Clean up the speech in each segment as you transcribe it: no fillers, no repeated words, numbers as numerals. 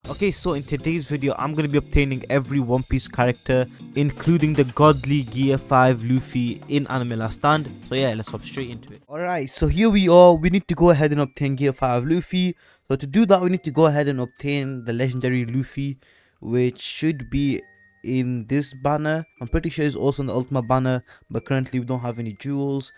Okay, so in today's video, I'm going to be obtaining every One Piece character, including the godly Gear 5 Luffy in animelaststand. So yeah, let's hop straight into it. Alright, so here we are. We need to go ahead and obtain Gear 5 Luffy. So to do that, we need to go ahead and obtain the legendary Luffy, which should be in this banner. I'm pretty sure it's also in the Ultimate banner, but currently we don't have any jewels,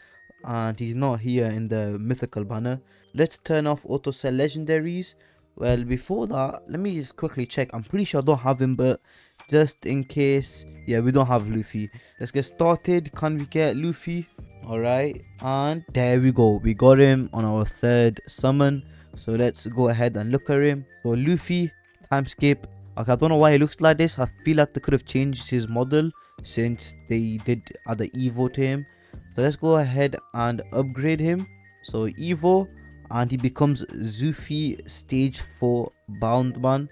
and he's not here in the mythical banner. Let's turn off auto sell legendaries. Well, before that, let me just quickly check. I'm pretty sure I don't have him, but just in case, yeah, we don't have Luffy. Let's get started. Can we get Luffy? Alright, and there we go. We got him on our third summon. So let's go ahead and look at him. So Luffy, time skip. Okay, I don't know why he looks like this. I feel like they could have changed his model since they did add the Evo to him. So let's go ahead and upgrade him. So Evo, and he becomes Zuffy stage 4 bound man.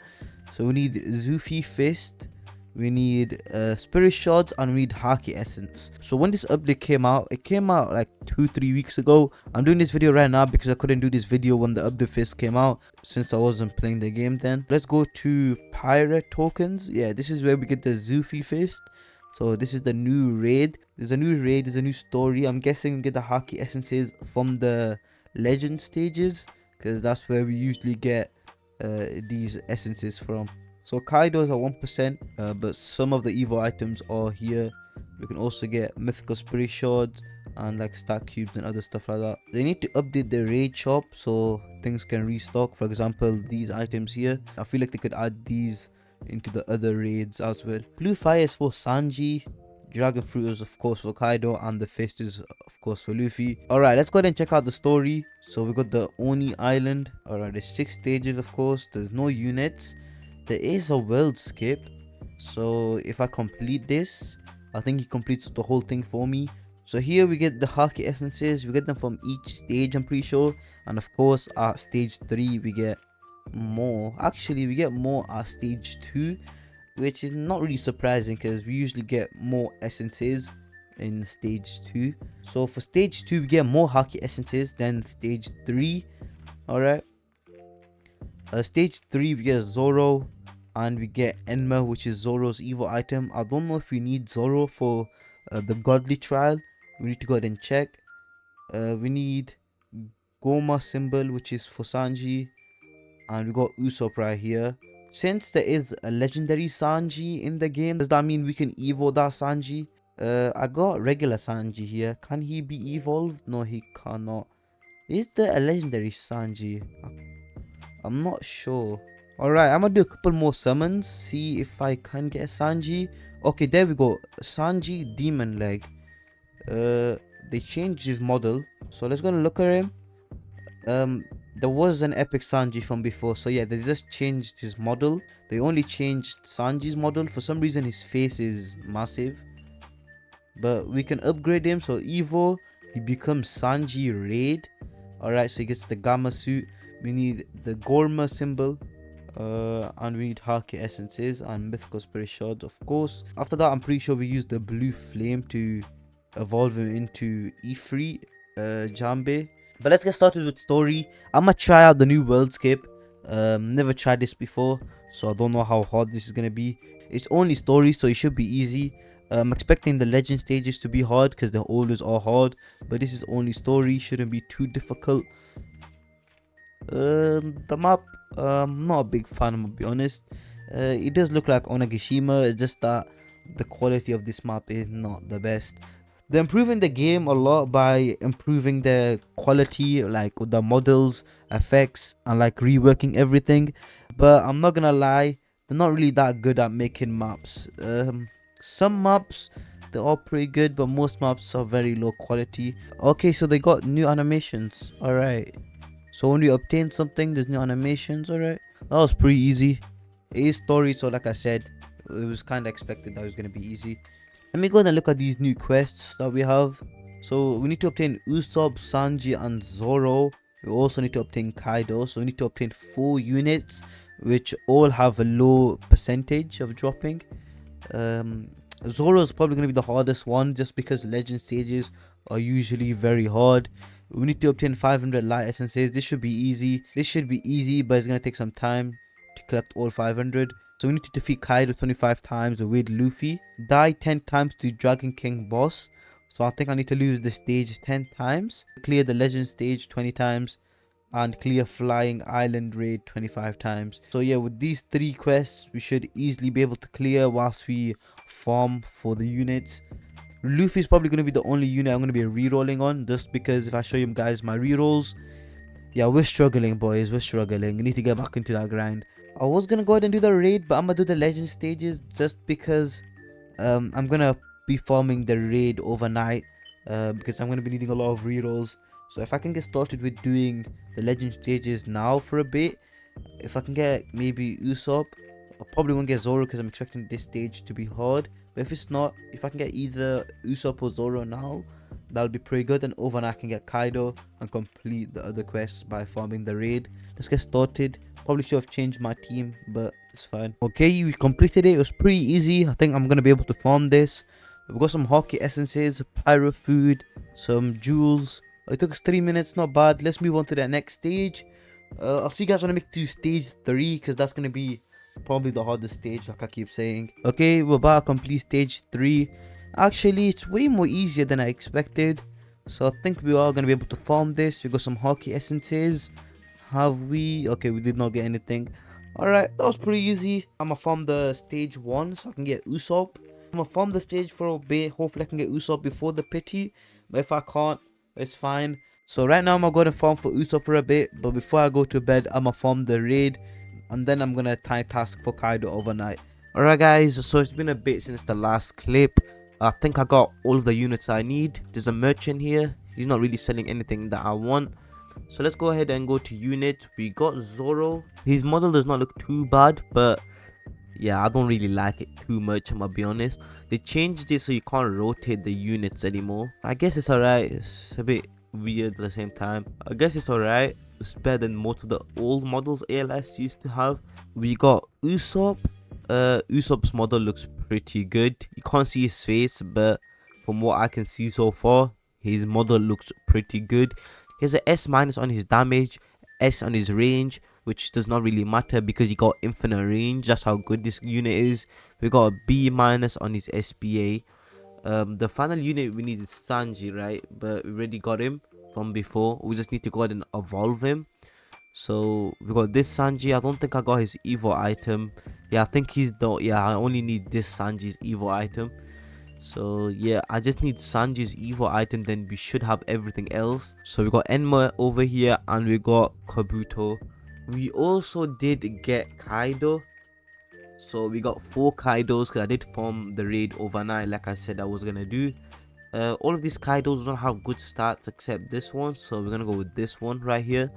So we need Zuffy fist, we need spirit shards, and we need haki essence. So when this update came out, it came out like 2-3 weeks ago. I'm doing this video right now because I couldn't do this video when the update first came out, since I wasn't playing the game then. Let's go to pirate tokens. Yeah, this is where we get the Zuffy fist. So this is the new raid. There's a new raid, there's a new story. I'm guessing we get the haki essences from the legend stages, because that's where we usually get these essences from. So Kaido is at 1%, but some of the evil items are here. We can also get mythical spirit shards and like stack cubes and other stuff like that. They need to update the raid shop so things can restock. For example, these items here, I feel like they could add these into the other raids as well. Blue fire is for Sanji, dragon fruit is of course for Kaido, and the fist is of course for Luffy. Alright, let's go ahead and check out the story. So we got the Oni Island. Alright, there's 6 stages of course. There's no units. There is a world skip. So if I complete this, I think he completes the whole thing for me. So here we get the haki essences. We get them from each stage, I'm pretty sure. And of course at stage 3 we get more. Actually we get more at stage 2, which is not really surprising because we usually get more essences in stage 2. So for stage 2 we get more haki essences than stage 3. Alright, stage 3 we get Zoro, and we get Enma, which is Zoro's evil item. I don't know if we need Zoro for the godly trial. We need to go ahead and check. We need Goma symbol, which is for Sanji, and we got Usopp right here. Since there is a legendary Sanji in the game, does that mean we can evolve that Sanji? I got regular Sanji here. Can he be evolved? No, he cannot. Is there a legendary Sanji? I'm not sure. Alright, I'm gonna do a couple more summons, see if I can get a Sanji. Okay, there we go. Sanji demon leg. They changed his model, so let's go and look at him. There was an epic Sanji from before, so yeah, they just changed his model. They only changed Sanji's model. For some reason his face is massive, but we can upgrade him. So Evo, he becomes Sanji Raid. Alright, so he gets the Gamma suit. We need the Gorma symbol, and we need haki essences and mythical spirit shards of course. After that I'm pretty sure we use the blue flame to evolve him into E3 Jambe. But let's get started with story. I'm gonna try out the new world skip. Never tried this before, so I don't know how hard this is gonna be. It's only story, so it should be easy. I'm expecting the legend stages to be hard because they always are hard, but this is only story, shouldn't be too difficult. The map, I'm not a big fan, I'm gonna be honest. It does look like Onagashima, it's just that the quality of this map is not the best. They're improving the game a lot by improving the quality, like with the models, effects, and like reworking everything. But I'm not gonna lie, they're not really that good at making maps. Some maps, they are pretty good, but most maps are very low quality. Okay, so they got new animations. Alright, so when we obtain something, there's new animations. Alright, that was pretty easy. It is story, so like I said, it was kind of expected that it was gonna be easy. Let me go and look at these new quests that we have. So we need to obtain Usopp, Sanji, and Zoro. We also need to obtain Kaido. So we need to obtain 4 units, which all have a low percentage of dropping. Zoro is probably going to be the hardest one, just because legend stages are usually very hard. We need to obtain 500 light essences. This should be easy. But it's going to take some time to collect all 500. So we need to defeat Kaido 25 times with Luffy. Die 10 times to Dragon King boss. So I think I need to lose the stage 10 times. Clear the legend stage 20 times. And clear Flying Island raid 25 times. So yeah, with these 3 quests, we should easily be able to clear whilst we farm for the units. Luffy is probably going to be the only unit I'm going to be rerolling on, just because if I show you guys my rerolls, yeah, we're struggling, boys. We're struggling. We need to get back into that grind. I was going to go ahead and do the raid, but I'm going to do the legend stages just because I'm going to be farming the raid overnight because I'm going to be needing a lot of rerolls. So if I can get started with doing the legend stages now for a bit, if I can get maybe Usopp, I probably won't get Zoro because I'm expecting this stage to be hard. But if it's not, if I can get either Usopp or Zoro now, that'll be pretty good. And overnight I can get Kaido and complete the other quests by farming the raid. Let's get started. Probably should have changed my team, but it's fine. Okay, we completed it. It was pretty easy. I think I'm going to be able to farm this. We've got some hockey essences, pyro food, some jewels. It took us 3 minutes, not bad. Let's move on to the next stage. I'll see you guys when I make it to stage 3, because that's going to be probably the hardest stage, like I keep saying. Okay, we're about to complete stage 3. Actually, it's way more easier than I expected. So I think we are going to be able to farm this. We got some hockey essences. Have we? Okay, we did not get anything. Alright, that was pretty easy. I'm going to farm the stage 1 so I can get Usopp. I'm going to farm the stage for a bit. Hopefully I can get Usopp before the pity. But if I can't, it's fine. So right now I'm going to go and farm for Usopp for a bit. But before I go to bed, I'm going to farm the raid. And then I'm going to time task for Kaido overnight. Alright guys, so it's been a bit since the last clip. I think I got all of the units I need. There's a merchant here. He's not really selling anything that I want. So let's go ahead and go to unit. We got Zoro. His model does not look too bad, but yeah, I don't really like it too much, I'm gonna be honest. They changed it so you can't rotate the units anymore. I guess it's alright. It's a bit weird at the same time. I guess it's alright. It's better than most of the old models ALS used to have. We got Usopp. Usopp's model looks pretty good. You can't see his face, but from what I can see so far, his model looks pretty good. He has an S- on his damage, S on his range, which does not really matter because he got infinite range. That's how good this unit is. We got a B- on his SBA. The final unit we need is Sanji, right? But we already got him from before. We just need to go ahead and evolve him. So we got this Sanji. I don't think I got his Evo item. Yeah, I think he's the, yeah, I only need this Sanji's Evo item. So yeah, I just need Sanji's Evo item, then we should have everything else. So we got Enma over here and we got Kabuto. We also did get Kaido. So we got 4 Kaidos because I did farm the raid overnight like I said I was gonna do. All of these Kaidos don't have good stats except this one, so we're gonna go with this one right here.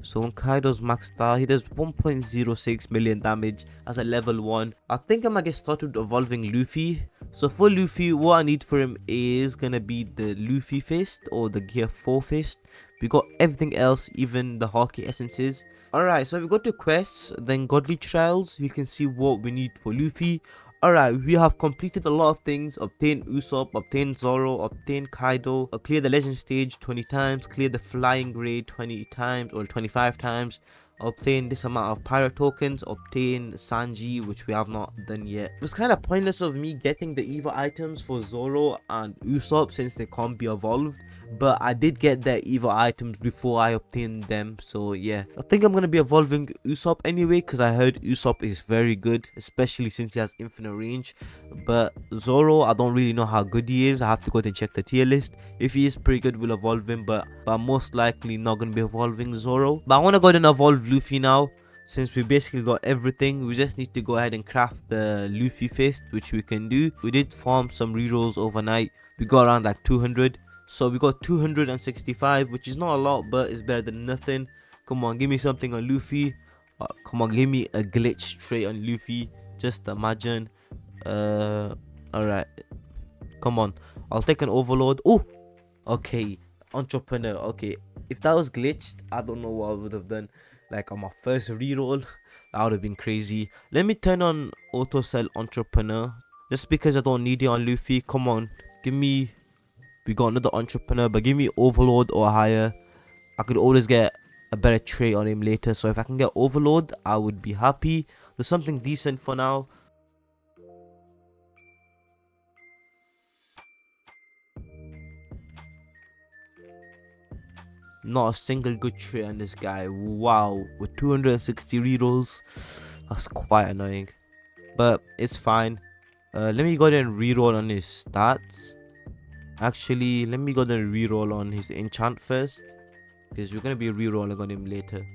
So when Kaido's maxed out, he does 1.06 million damage as a level 1. I think I'm gonna get started evolving Luffy. So for Luffy, what I need for him is gonna be the Luffy fist or the gear 4 fist. We got everything else, even the hockey essences. Alright, so we go to quests, then godly trials. You can see what we need for Luffy. Alright, we have completed a lot of things. Obtained Usopp, obtained Zoro, obtained Kaido, clear the legend stage 20 times, clear the flying raid 20 times or 25 times, obtain this amount of pyro tokens, obtain Sanji, which we have not done yet. It was kind of pointless of me getting the Evo items for Zoro and Usopp since they can't be evolved, but I did get the Evo items before I obtained them. So yeah, I think I'm gonna be evolving Usopp anyway because I heard Usopp is very good, especially since he has infinite range. But Zoro, I don't really know how good he is. I have to go and check the tier list. If he is pretty good, we'll evolve him, but I'm most likely not gonna be evolving Zoro. But I want to go ahead and evolve Luffy now. Since we basically got everything, we just need to go ahead and craft the Luffy fist, which we can do. We did farm some rerolls overnight. We got around like 200. So we got 265, which is not a lot, but it's better than nothing. Come on, give me something on Luffy. Come on, give me a glitch straight on Luffy. Just imagine. Alright. Come on. I'll take an overload. Oh! Okay. Entrepreneur. Okay. If that was glitched, I don't know what I would have done. Like on my first reroll, that would have been crazy. Let me turn on auto sell entrepreneur. Just because I don't need it on Luffy. Come on. Give me... We got another entrepreneur, but give me overload or higher. I could always get a better trait on him later. So if I can get overload, I would be happy. There's something decent for now. Not a single good trait on this guy. Wow, with 260 rerolls, that's quite annoying, but it's fine. Let me go ahead and reroll on his stats. Actually, let me go ahead and reroll on his enchant first, because we're gonna be rerolling on him later.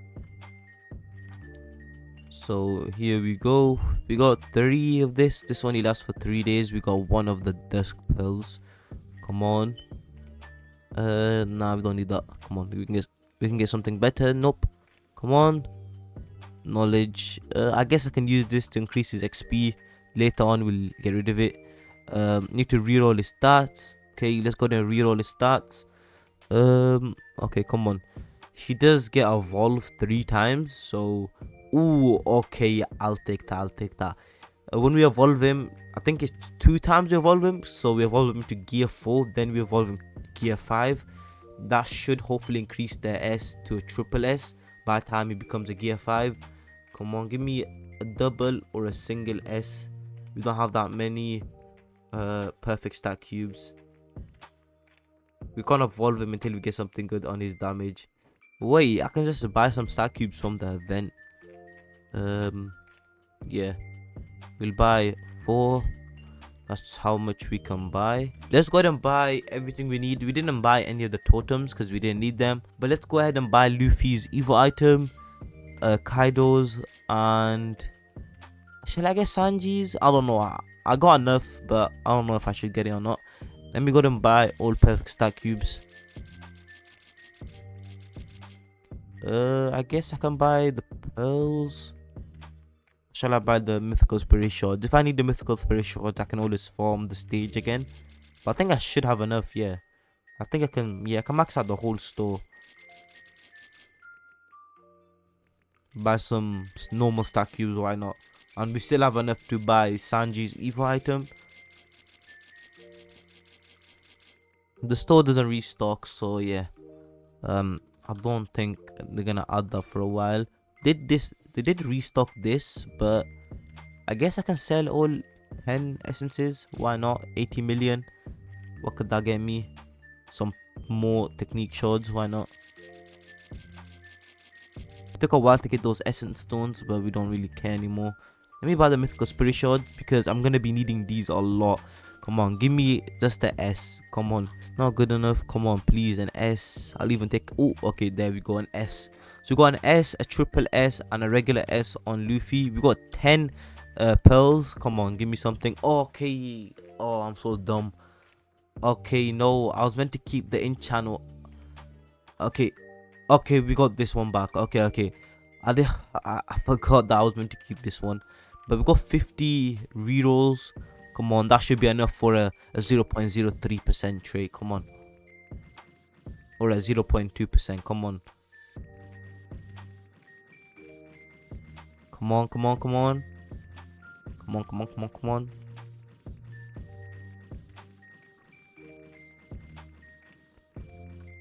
So here we go. We got 3 of this. This only lasts for 3 days. We got 1 of the dusk pills. Come on. Nah, we don't need that. Come on, we can get something better. Nope. Come on. Knowledge. I guess I can use this to increase his XP. Later on, we'll get rid of it. Need to reroll his stats. Okay, let's go there and reroll his stats. Okay, come on. He does get evolved 3 times. So, ooh, okay, I'll take that. When we evolve him, I think it's 2 times we evolve him. So we evolve him to gear 4, then we evolve him to gear 5. That should hopefully increase the S to a triple S by the time he becomes a gear 5. Come on, give me a double or a single S. We don't have that many perfect stat cubes. We can't evolve him until we get something good on his damage. Wait, I can just buy some stat cubes from the event. Yeah, we'll buy 4. That's how much we can buy. Let's go ahead and buy everything we need. We didn't buy any of the totems because we didn't need them, but let's go ahead and buy Luffy's evil item, Kaido's, and shall I get Sanji's? I don't know. I got enough, but I don't know if I should get it or not. Let me go ahead and buy all perfect stat cubes. I guess I can buy the pearls. Shall I buy the mythical spirit shard? If I need the mythical spirit shard, I can always farm the stage again. But I think I should have enough, yeah. I think I can, yeah, I can max out the whole store. Buy some normal stat cubes, why not? And we still have enough to buy Sanji's evil item. The store doesn't restock, so yeah. I don't think they're gonna add that for a while. They did restock this, but I guess I can sell all 10 essences. Why not? 80 million. What could that get me? Some more technique shards. Why not? It took a while to get those essence stones, but we don't really care anymore. Let me buy the mythical spirit shards because I'm gonna be needing these a lot. Come on, give me just the S. Come on, it's not good enough. Come on, please, an S. I'll even take. Oh, okay, there we go, an S. So we got an S, a triple S, and a regular S on Luffy. We got 10 pearls. Come on, give me something. Okay. Oh, I'm so dumb. Okay, no, I was meant to keep the in channel. Okay, okay, we got this one back. Okay. I forgot that I was meant to keep this one, but we got 50 rerolls. Come on, that should be enough for a 0.03% trade. Come on, or a 0.2%. Come on. Come on.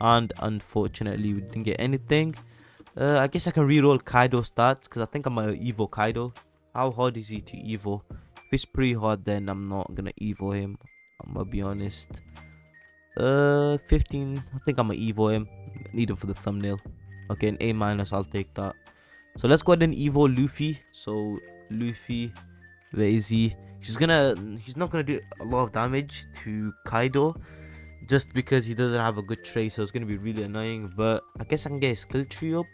And unfortunately, we didn't get anything. I guess I can reroll Kaido stats because I think I'm gonna Evo Kaido. How hard is he to Evo? If it's pretty hard, then I'm not gonna Evo him. I'm gonna be honest. 15. I think I'm gonna Evo him. Need him for the thumbnail. Okay, an A-, I'll take that. So let's go ahead and Evo Luffy. So Luffy, where is he? He's not gonna do a lot of damage to Kaido, just because he doesn't have a good trait, so it's gonna be really annoying. But I guess I can get his skill tree up.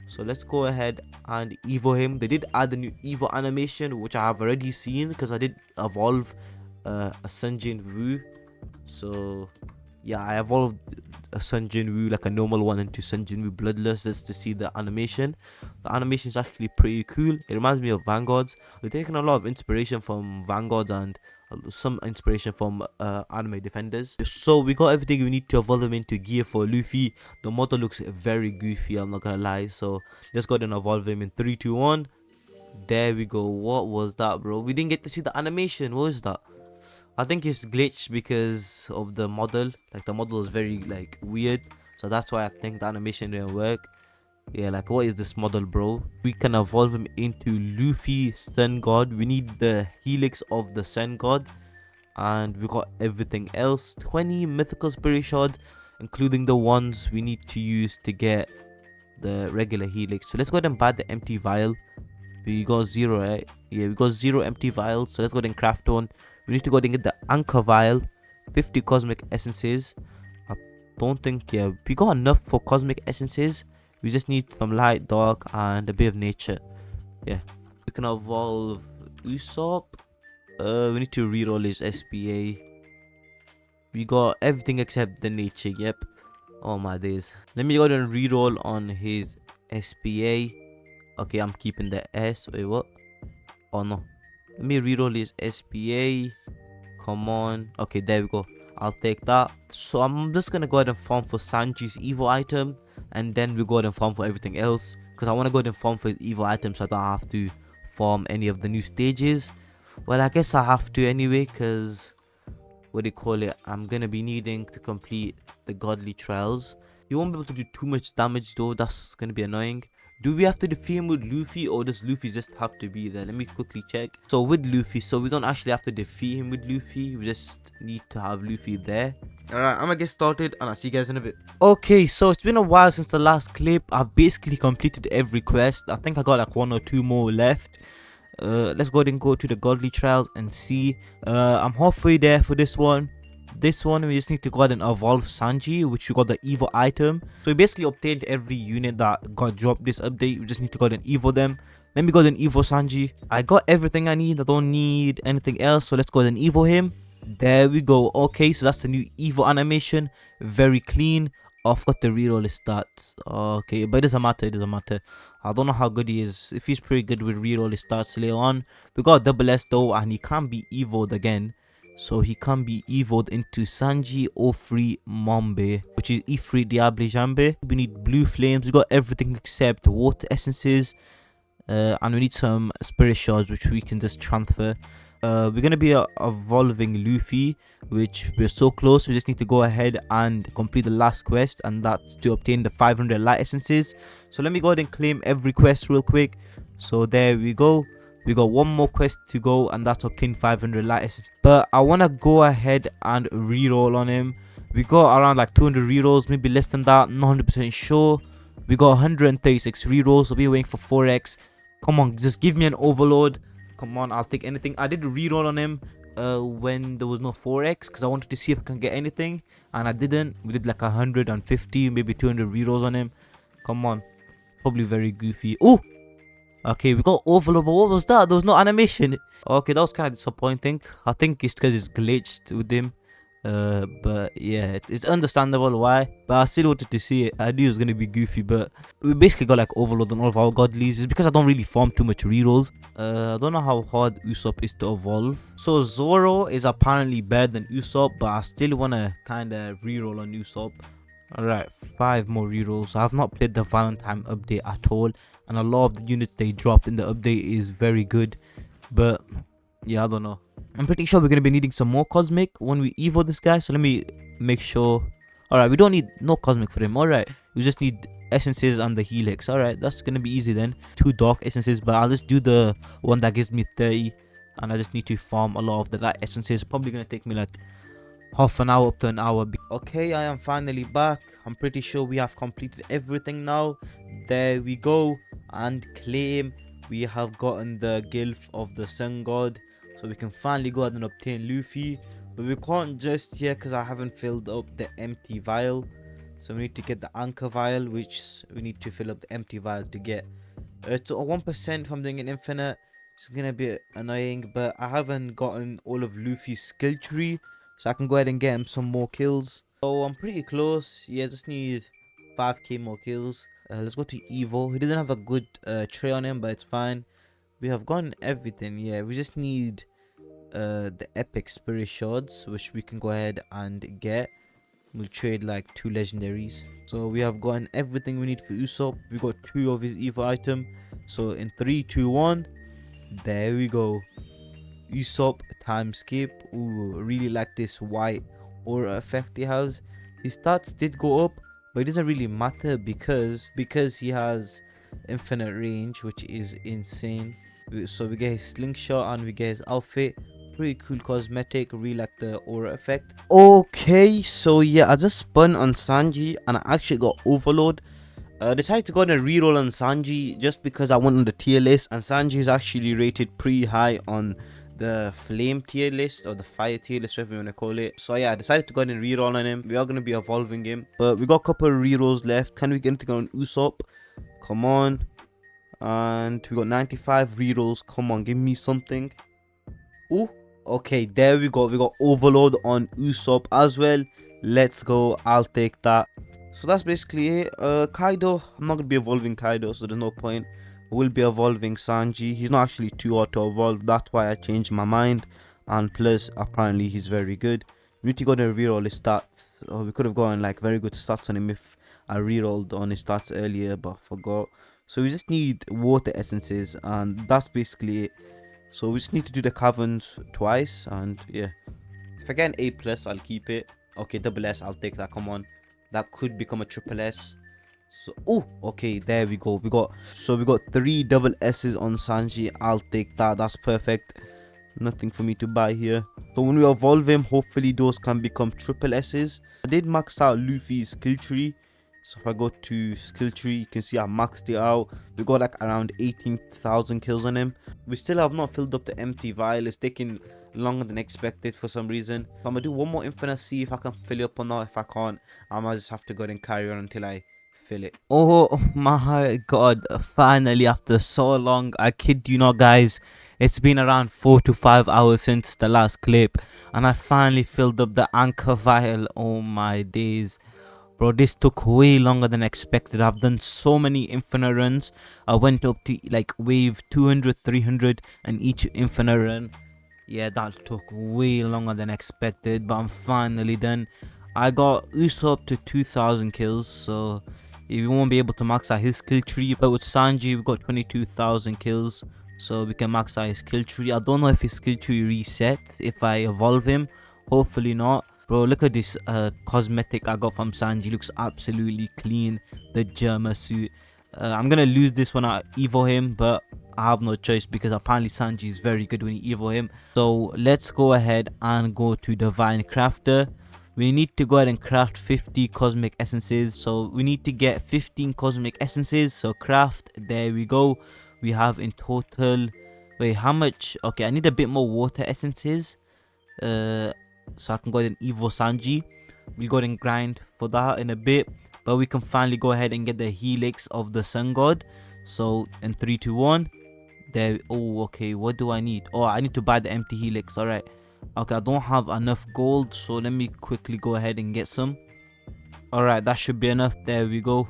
So let's go ahead and Evo him. They did add a new Evo animation, which I have already seen because I did evolve a Sunjin Wu. So yeah, I evolved a Sunjin Wu, like a normal one, into Sunjin Wu Bloodlust, just to see the animation. The animation is actually pretty cool. It reminds me of Vanguards. We're taking a lot of inspiration from Vanguards and some inspiration from anime defenders. So we got everything we need to evolve him into gear for Luffy. The model looks very goofy, I'm not gonna lie. So let's go ahead and evolve him in 3, 2, 1. There we go. What was that, bro? We didn't get to see the animation. What is that? I think it's glitched because of the model. Like, the model is very like weird, so that's why I think the animation didn't work. Yeah, like what is this model, bro? We can evolve him into Luffy Sun God. We need the helix of the Sun God, and we got everything else. 20 mythical spirit shards, including the ones we need to use to get the regular helix. So let's go ahead and buy the empty vial. We got 0, right? Yeah, we got 0 empty vials. So let's go ahead and craft one. We need to go ahead and get the anchor vial, 50 cosmic essences. I don't think, yeah, we got enough for cosmic essences. We just need some light, dark, and a bit of nature. Yeah, we can evolve Usopp. We need to reroll his SPA. We got everything except the nature. Yep. Oh my days. Let me go ahead and reroll on his SPA. Okay, I'm keeping the S. Wait, what? Oh no. Let me reroll his SPA. Come on. Okay, there we go. I'll take that. So I'm just gonna go ahead and farm for Sanji's evil item, and then we go ahead and farm for everything else, because I want to go ahead and farm for his evil item so I don't have to farm any of the new stages. Well, I guess I have to anyway, because what do you call it, I'm gonna be needing to complete the godly trials. You won't be able to do too much damage though. That's gonna be annoying. Do we have to defeat him with Luffy, or does Luffy just have to be there? Let me quickly check. So with Luffy, so we don't actually have to defeat him with Luffy. We just need to have Luffy there. Alright, I'm gonna get started and I'll see you guys in a bit. Okay, so it's been a while since the last clip. I've basically completed every quest. I think I got like 1 or 2 more left. Let's go ahead and go to the godly trials and see. I'm halfway there for this one. This one we just need to go ahead and evolve Sanji, which we got the evil item. So we basically obtained every unit that got dropped this update. We just need to go ahead and evo them. Let me go ahead and evo Sanji. I got everything I need. I don't need anything else, so let's go ahead and evo him. There we go. Okay, so that's the new evo animation. Very clean. I've got the reroll his stats. Okay, but it doesn't matter. It doesn't matter. I don't know how good he is. If he's pretty good with reroll his stats later on. We got double S though, and he can't be evoed again. So he can be evolved into Sanji Ofri Mombe, which is Ifri Diable Jambe. We need blue flames. We got everything except water essences. And we need some spirit shards, which we can just transfer. We're going to be evolving Luffy, which we're so close. We just need to go ahead and complete the last quest, and that's to obtain the 500 light essences. So let me go ahead and claim every quest real quick. So there we go. We got 1 more quest to go, and that's obtain 500 light essence. But I want to go ahead and reroll on him. We got around like 200 rerolls, maybe less than that, not 100% sure. We got 136 rerolls, so we're waiting for 4x. Come on, just give me an overload. Come on, I'll take anything. I did a reroll on him when there was no 4x, because I wanted to see if I can get anything, and I didn't. We did like 150, maybe 200 rerolls on him. Come on, probably very goofy. Oh, okay, we got overload, but what was that? There was no animation. Okay, that was kind of disappointing. I think it's because it's glitched with him. But yeah, it's understandable why. But I still wanted to see it. I knew it was gonna be goofy, but we basically got like overload on all of our godlies. It's because I don't really farm too much rerolls. I don't know how hard Usopp is to evolve. So Zoro is apparently better than Usopp, but I still wanna kinda reroll on Usopp. Alright, 5 more rerolls. I have not played the Valentine update at all, and a lot of the units they dropped in the update is very good. But yeah, I don't know. I'm pretty sure we're going to be needing some more cosmic when we evo this guy, so let me make sure. Alright, we don't need no cosmic for him. Alright, we just need essences and the helix. Alright, that's going to be easy then. 2 dark essences, but I'll just do the one that gives me 30, and I just need to farm a lot of the light essences. Probably going to take me like half an hour up to an hour. Okay, I am finally back. I'm pretty sure we have completed everything now. There we go, and claim we have gotten the gilf of the sun god, so we can finally go ahead and obtain Luffy. But we can't just yet because I haven't filled up the empty vial. So we need to get the anchor vial, which we need to fill up the empty vial to get. It's a 1% from doing an infinite. It's gonna be annoying, but I haven't gotten all of Luffy's skill tree, so I can go ahead and get him some more kills. So I'm pretty close. Yeah, just need 5k more kills. Let's go to Evo. He doesn't have a good tray on him, but it's fine. We have gotten everything. Yeah, we just need the epic spirit shards, which we can go ahead and get. We'll trade like 2 legendaries. So we have gotten everything we need for Usopp. We got 2 of his Evo item. So in 3, 2, 1, there we go. Usopp time skip. Ooh, really like this white aura effect he has. His stats did go up, But it doesn't really matter because he has infinite range, which is insane. So we get his slingshot and we get his outfit. Pretty cool cosmetic, really like the aura effect. Okay, so yeah, I just spun on Sanji and I actually got overload. Decided to go on a reroll on Sanji just because I went on the tier list, and Sanji is actually rated pretty high on the flame tier list or the fire tier list, whatever you want to call it. So yeah, I decided to go ahead and reroll on him. We are going to be evolving him, but we got a couple of rerolls left. Can we get anything on Usopp? Come on. And we got 95 rerolls. Come on, give me something. Oh, okay, there we go. We got overload on Usopp as well. Let's go. I'll take that. So that's basically it. Kaido, I'm not going to be evolving Kaido, so there's no point. We'll be evolving Sanji. He's not actually too hard to evolve. That's why I changed my mind. And plus, apparently, he's very good. We need to go to reroll his stats. Oh, we could have gotten like very good stats on him if I rerolled on his stats earlier, but I forgot. So we just need water essences, and that's basically it. So we just need to do the caverns twice, and yeah. If I get an A+, I'll keep it. Okay, double S, I'll take that, come on. That could become a triple S. So, oh, okay, there we go. We got 3 double S's on Sanji. I'll take that. That's perfect. Nothing for me to buy here. So when we evolve him, hopefully those can become triple S's. I did max out Luffy's skill tree. So if I go to skill tree, you can see I maxed it out. We got like around 18,000 kills on him. We still have not filled up the empty vial. It's taking longer than expected for some reason. So I'm gonna do one more infinite, see if I can fill it up or not. If I can't, I might just have to go ahead and carry on until I fill it. Oh my god, finally, after so long, I kid you not, guys, it's been around 4 to 5 hours since the last clip, and I finally filled up the anchor vial. Oh my days, bro, this took way longer than expected. I've done so many infinite runs. I went up to like wave 200, 300 and each infinite run. Yeah, that took way longer than expected, but I'm finally done. I got Usopp to 2,000 kills, so we won't be able to max out his skill tree. But with Sanji, we got 22,000 kills, so we can max out his skill tree. I don't know if his skill tree resets if I evolve him. Hopefully not. Bro, look at this cosmetic I got from Sanji. Looks absolutely clean. The Germa suit. I'm gonna lose this when I evo him, but I have no choice because apparently Sanji is very good when you evo him. So let's go ahead and go to Divine Crafter. We need to go ahead and craft 50 cosmic essences. So we need to get 15 cosmic essences. So craft, there we go. We have in total, wait, how much? Okay, I need a bit more water essences. So I can go ahead and evo Sanji. We'll go ahead and grind for that in a bit. But we can finally go ahead and get the helix of the sun god. So in 3, 2, 1. There. Oh, okay, what do I need? Oh, I need to buy the empty helix. All right. Okay, I don't have enough gold, so let me quickly go ahead and get some. All right, that should be enough. There we go.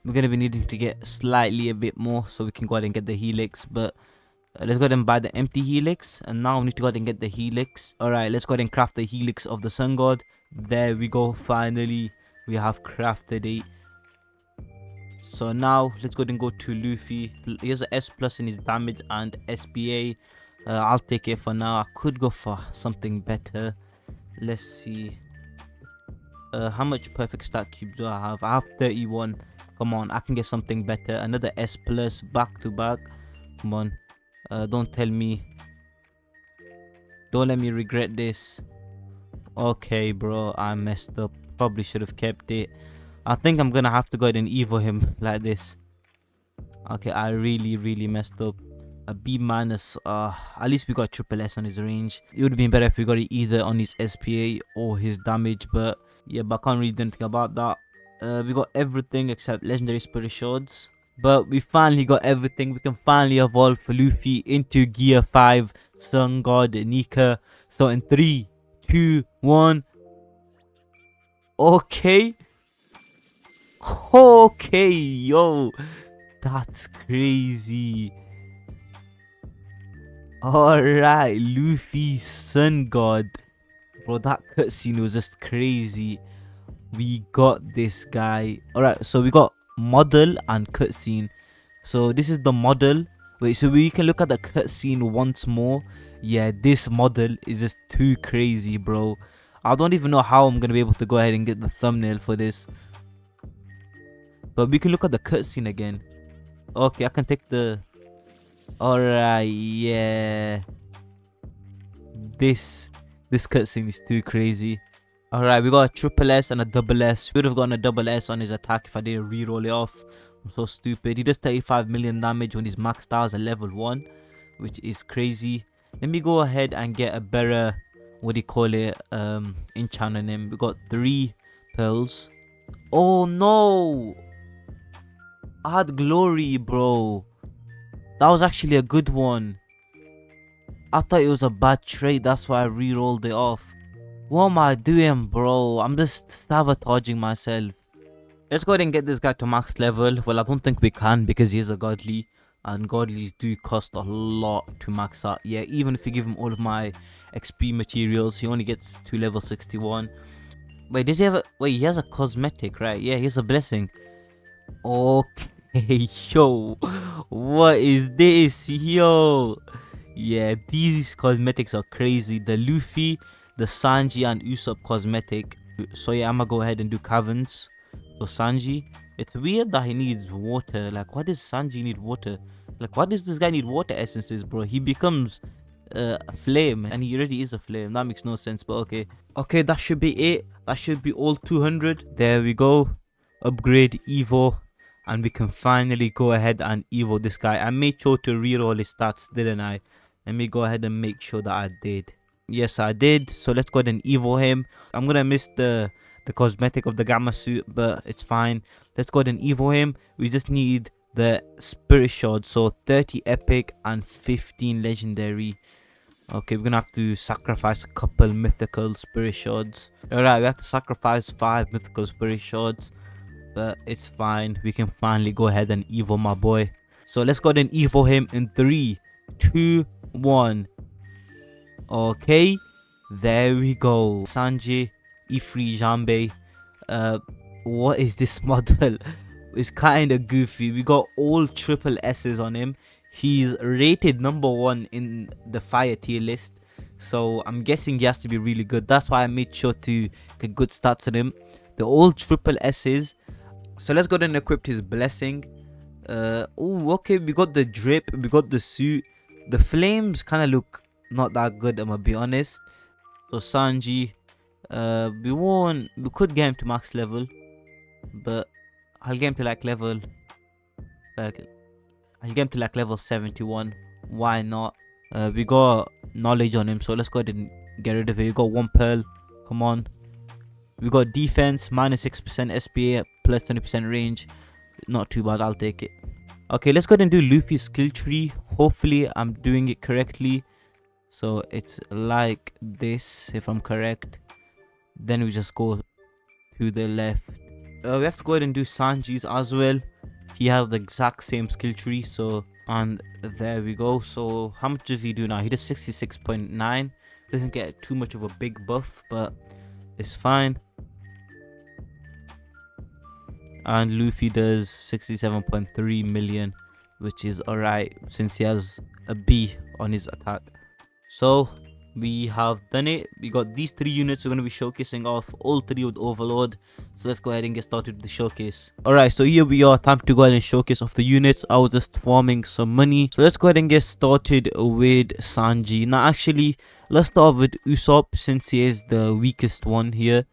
We're gonna be needing to get slightly a bit more so we can go ahead and get the helix, but let's go ahead and buy the empty helix, and now we need to go ahead and get the helix. All right, let's go ahead and craft the helix of the sun god. There we go. Finally, we have crafted it. So now let's go ahead and go to Luffy. He has an S+ in his damage and SPA. I'll take it for now. I could go for something better. Let's see. How much perfect stat cubes do I have? I have 31. Come on, I can get something better. Another S+ back to back. Come on. Don't tell me. Don't let me regret this. Okay, bro, I messed up. Probably should have kept it. I think I'm gonna have to go ahead and evo him like this. Okay, I really messed up. A B-. At least we got triple S on his range. It would have been better if we got it either on his SPA or his damage, but yeah, but I can't really do anything about that. We got everything except legendary spirit shards, but we finally got everything. We can finally evolve Luffy into gear 5 sun god Nika. So in 3, 2, 1. Okay, yo, that's crazy. Alright, Luffy sun god. Bro, that cutscene was just crazy. We got this guy. Alright, so we got model and cutscene. So this is the model. Wait, so we can look at the cutscene once more. Yeah, this model is just too crazy, bro. I don't even know how I'm gonna be able to go ahead and get the thumbnail for this. But we can look at the cutscene again. Okay, I can take the... Alright, yeah. This cutscene is too crazy. Alright, we got a triple S and a double S. We would have gotten a double S on his attack if I didn't re-roll it off. I'm so stupid. He does 35 million damage when his max star is a level 1, which is crazy. Let me go ahead and get a better, what do you call it, enchant on him. We got 3 pearls. Oh no! I had glory, bro. That was actually a good one. I thought it was a bad trade, that's why I re-rolled it off. What am I doing, bro? I'm just sabotaging myself. Let's go ahead and get this guy to max level. Well, I don't think we can because he's a godly. And godlies do cost a lot to max out. Yeah, even if you give him all of my XP materials, he only gets to level 61. Wait, does he have a... Wait, he has a cosmetic, right? Yeah, he has a blessing. Okay, yo. What is this? Yo. Yeah, these cosmetics are crazy. The Luffy, the Sanji, and Usopp cosmetic. So yeah, I'm gonna go ahead and do caverns for Sanji. It's weird that he needs water. Like, why does Sanji need water? Like, why does this guy need water essences, bro? He becomes a flame, and he already is a flame. That makes no sense, but okay. Okay, that should be it. That should be all 200. There we go. Upgrade Evo. And we can finally go ahead and Evo this guy. I made sure to reroll his stats, didn't I? Let me go ahead and make sure that I did. Yes, I did. So let's go ahead and Evo him. I'm gonna miss the cosmetic of the gamma suit, but it's fine. Let's go ahead and Evo him. We just need the spirit shards. So 30 epic and 15 legendary. Okay, we're gonna have to sacrifice a couple mythical spirit shards. Alright, we have to sacrifice 5 mythical spirit shards. But it's fine. We can finally go ahead and Evo my boy. So let's go ahead and Evo him in 3, 2, 1. Okay, there we go. Sanji, Ifri, Jambe. What is this model? It's kind of goofy. We got all triple S's on him. He's rated number 1 in the fire tier list. So I'm guessing he has to be really good. That's why I made sure to get good stats on him. They're all triple S's. So let's go ahead and equip his blessing. Oh, okay, we got the drip, we got the suit. The flames kind of look not that good, I'm gonna be honest. So Sanji, we could get him to max level, but I'll get him to like level, I'll get him to like level 71. Why not? We got knowledge on him, so let's go ahead and get rid of it. We got 1 pearl. Come on. We got defense, minus 6% SPA, plus 20% range. Not too bad, I'll take it. Okay, let's go ahead and do Luffy's skill tree. Hopefully, I'm doing it correctly. So, it's like this, if I'm correct. Then we just go to the left. We have to go ahead and do Sanji's as well. He has the exact same skill tree, so... And there we go. So, how much does he do now? He does 66.9. Doesn't get too much of a big buff, but it's fine. And Luffy does 67.3 million, which is alright since he has a B on his attack. So we have done it. We got these 3 units we're going to be showcasing off, all 3 with Overlord. So let's go ahead and get started with the showcase. Alright, so here we are, time to go ahead and showcase off the units. I was just farming some money. So let's go ahead and get started with Sanji. Now actually, let's start with Usopp since he is the weakest one here.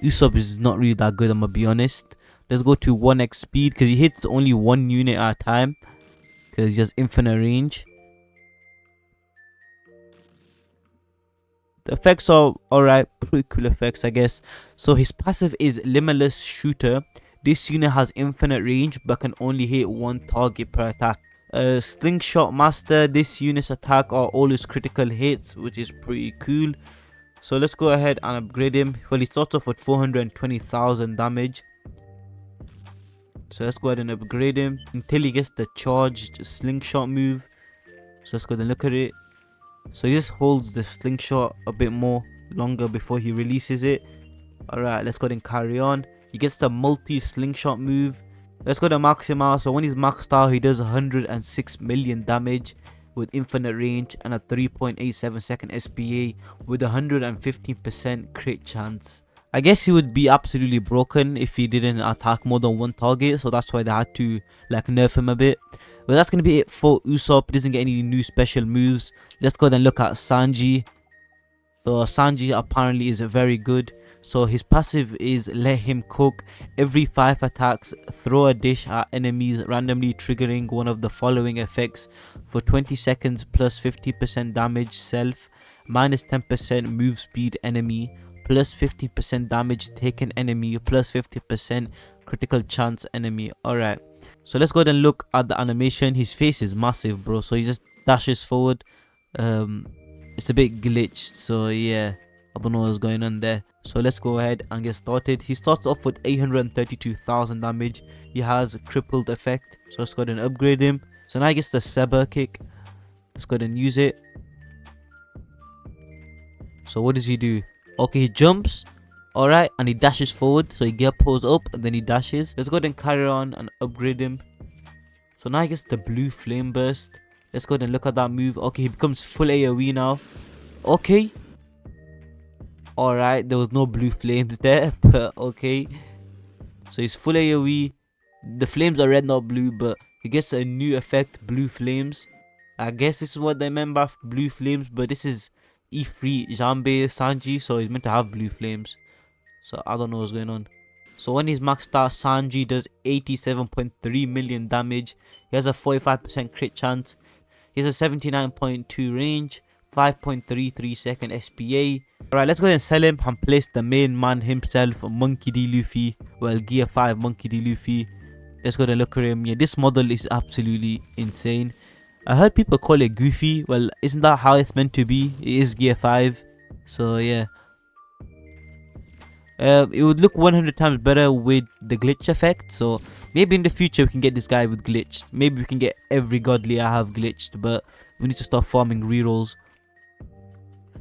Usopp is not really that good, I'm gonna be honest. Let's go to 1x speed because he hits only 1 unit at a time because he has infinite range. The effects are alright, pretty cool effects I guess. So his passive is Limitless Shooter. This unit has infinite range but can only hit 1 target per attack. Slingshot Master, this unit's attack are always critical hits, which is pretty cool. So let's go ahead and upgrade him. Well, he starts off with 420,000 damage. So let's go ahead and upgrade him until he gets the charged slingshot move. So let's go ahead and look at it. So he just holds the slingshot a bit more longer before he releases it. Alright, let's go ahead and carry on. He gets the multi slingshot move. Let's go ahead and max him out. So when he's maxed out, he does 106 million damage with infinite range and a 3.87 second SPA with 115% crit chance. I guess he would be absolutely broken if he didn't attack more than one target, so that's why they had to like nerf him a bit. But that's gonna be it for Usopp. He doesn't get any new special moves. Let's go ahead and look at Sanji. So Sanji apparently is very good. So his passive is let him cook. Every 5 attacks, throw a dish at enemies, randomly triggering one of the following effects for 20 seconds plus 50% damage self, minus 10% move speed enemy, plus 50% damage taken enemy, plus 50% critical chance enemy. Alright, so let's go ahead and look at the animation. His face is massive, bro. So he just dashes forward. It's a bit glitched, so yeah, I don't know what's going on there. So let's go ahead and get started. He starts off with 832,000 damage. He has a crippled effect, so let's go ahead and upgrade him. So now he gets the Saber kick. Let's go ahead and use it. So what does he do? Okay, he jumps, alright, and he dashes forward. So he get pulls up and then he dashes. Let's go ahead and carry on and upgrade him. So now he gets the blue flame burst. Let's go ahead and look at that move. Okay, he becomes full AoE now. Okay. Alright, there was no blue flames there, but okay. So he's full AoE. The flames are red, not blue, but he gets a new effect, blue flames. I guess this is what they meant by blue flames, but this is E3 Jambe Sanji, so he's meant to have blue flames. So I don't know what's going on. So when he's maxed out, Sanji does 87.3 million damage. He has a 45% crit chance. He has a 79.2 range, 5.33 second SPA. Alright, let's go ahead and sell him and place the main man himself, Monkey D. Luffy. Well, Gear 5 Monkey D. Luffy. Let's go ahead and look at him. Yeah, this model is absolutely insane. I heard people call it goofy. Well, isn't that how it's meant to be? It is Gear 5. So yeah. It would look 100 times better with the glitch effect. So maybe in the future we can get this guy with glitch. Maybe we can get every godly I have glitched, but we need to start farming rerolls.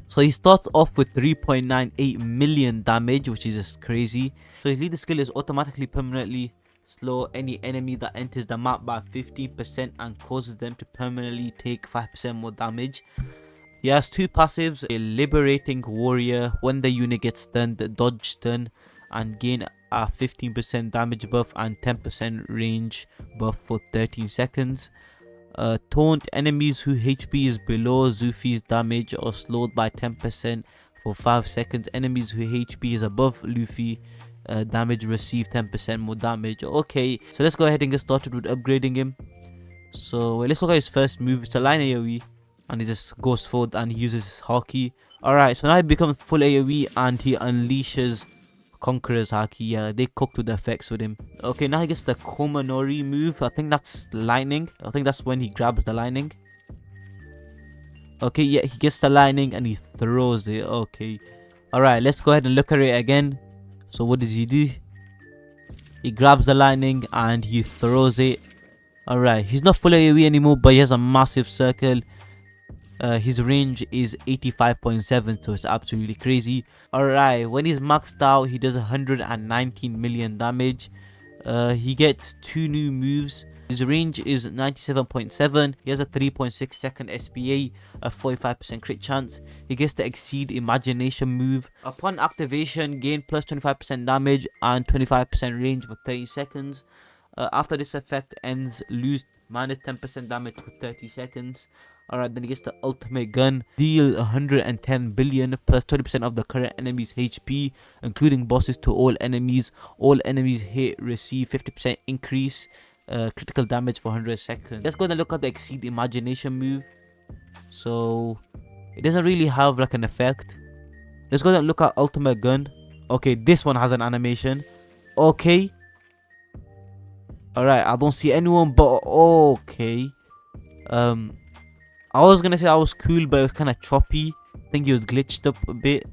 So he starts off with 3.98 million damage, which is just crazy. So his leader skill is automatically permanently slow any enemy that enters the map by 15% and causes them to permanently take 5% more damage. He has 2 passives, a liberating warrior. When the unit gets stunned, dodge stun and gain a 15% damage buff and 10% range buff for 13 seconds. Taunt, enemies whose HP is below Luffy's damage are slowed by 10% for 5 seconds. Enemies whose HP is above Luffy damage receive 10% more damage. Okay, so let's go ahead and get started with upgrading him. So let's look at his first move. It's a line AoE. And he just goes forward and he uses his Haki. Alright, so now he becomes full AoE and he unleashes Conqueror's Haki. Yeah, they cooked with the effects with him. Okay, now he gets the Komanori move. I think that's lightning. I think that's when he grabs the lightning. Okay, yeah, he gets the lightning and he throws it. Okay. Alright, let's go ahead and look at it again. So what does he do? He grabs the lightning and he throws it. Alright, he's not full AoE anymore, but he has a massive circle. His range is 85.7, so it's absolutely crazy. Alright, when he's maxed out, he does 119 million damage. He gets 2 new moves. His range is 97.7. He has a 3.6 second SPA, a 45% crit chance. He gets the Exceed Imagination move. Upon activation, gain plus 25% damage and 25% range for 30 seconds. After this effect ends, lose minus 10% damage for 30 seconds. Alright, then he gets the ultimate gun. Deal 110 billion plus 20% of the current enemy's HP, including bosses, to all enemies. All enemies hit receive 50% increase critical damage for 100 seconds. Let's go and look at the Exceed Imagination move. So it doesn't really have like an effect. Let's go and look at ultimate gun. Okay, this one has an animation. Okay. Alright, I don't see anyone, but okay. I was gonna say I was cool, but it was kind of choppy. I think he was glitched up a bit.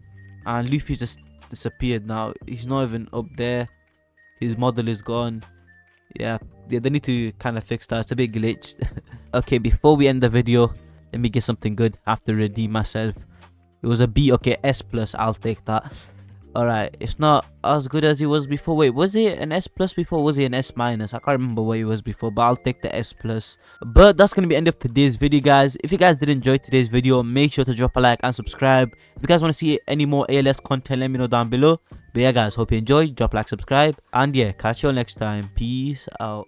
And Luffy just disappeared now. He's not even up there. His model is gone. Yeah, they need to kind of fix that. It's a bit glitched. Okay, before we end the video, let me get something good. I have to redeem myself. It was a B. Okay, S plus. I'll take that. Alright, it's not as good as it was before. Wait, was it an S plus before? Was it an S minus? I can't remember what it was before, but I'll take the S plus. But that's gonna be the end of today's video, guys. If you guys did enjoy today's video, make sure to drop a like and subscribe. If you guys want to see any more ALS content, let me know down below. But yeah guys, hope you enjoyed. Drop like, subscribe, and yeah, catch you all next time. Peace out.